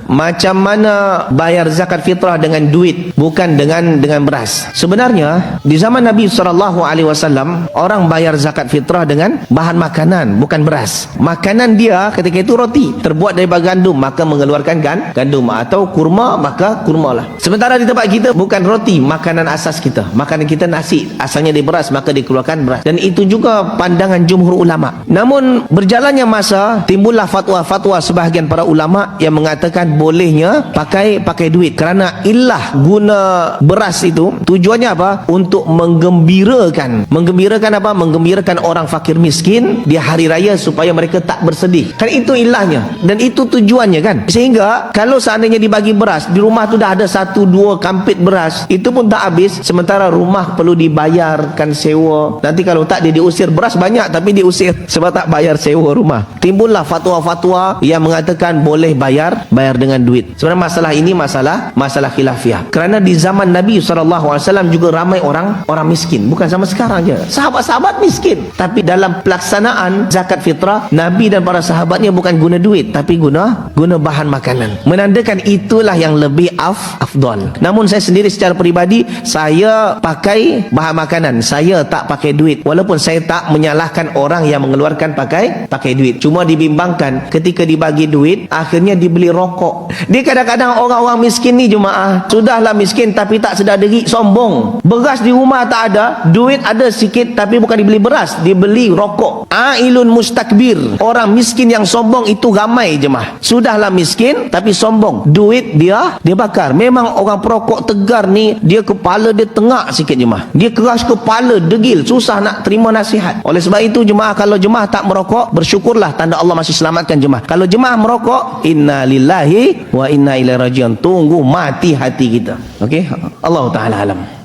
macam mana bayar zakat fitrah dengan duit, bukan dengan beras. Sebenarnya di zaman Nabi SAW, orang bayar zakat fitrah dengan bahan makanan, bukan beras. Makanan dia ketika itu roti, terbuat daripada gandum, maka mengeluarkan gandum, atau kurma, maka kurma lah. Sementara di tempat kita bukan roti makanan asas kita, makanan kita nasi, asalnya dari beras, maka dikeluarkan beras. Dan itu juga pandangan jumhur ulama. Namun berjalannya masa, timbullah fatwa-fatwa sebahagian para ulama yang mengatakan bolehnya pakai duit, kerana illah guna beras itu tujuannya apa? Untuk menggembirakan apa? Menggembirakan orang fakir miskin di hari raya supaya mereka tak bersedih. Kan itu ilahnya dan itu tujuannya kan. Sehingga kalau seandainya dibagi beras, di rumah tu dah ada 1-2 kampit beras, itu pun tak habis, sementara rumah perlu dibayarkan sewa. Nanti kalau tak dia diusir, beras banyak tapi diusir sebab tak bayar sewa rumah. Timbullah fatwa-fatwa yang mengatakan boleh bayar dengan duit. Sebenarnya masalah ini masalah khilafiah. Kerana di zaman Nabi SAW juga ramai orang miskin, bukan sama sekarang je. Sahabat-sahabat miskin, tapi dalam pelaksanaan zakat fitrah, Nabi dan para sahabatnya bukan guna duit, tapi guna bahan makanan. Menandakan itulah yang lebih afdal. Namun saya sendiri secara peribadi, saya pakai bahan makanan, saya tak pakai duit. Walaupun saya tak menyalahkan orang yang mengeluarkan pakai duit, cuma dibimbangkan ketika dibagi duit, akhirnya dibeli rokok. Dia kadang-kadang orang-orang miskin ni jemaah, sudahlah miskin tapi tak sedar diri, sombong. Beras di rumah tak ada, duit ada sikit, tapi bukan dibeli beras, dibeli rokok. Ailun mustakbir, orang miskin yang sombong itu ramai jemaah. Sudahlah miskin tapi sombong, duit dia bakar. Memang orang perokok tegar ni, dia kepala dia tengak sikit jemaah, dia keras kepala, degil, susah nak terima nasihat. Oleh sebab itu jemaah, kalau jemaah tak merokok, bersyukurlah, tanda Allah masih selamatkan jemaah. Kalau jemaah merokok, inna lillahi wa inna ilaihi rajiun, tunggu mati hati kita. Okey, Allah Taala alam.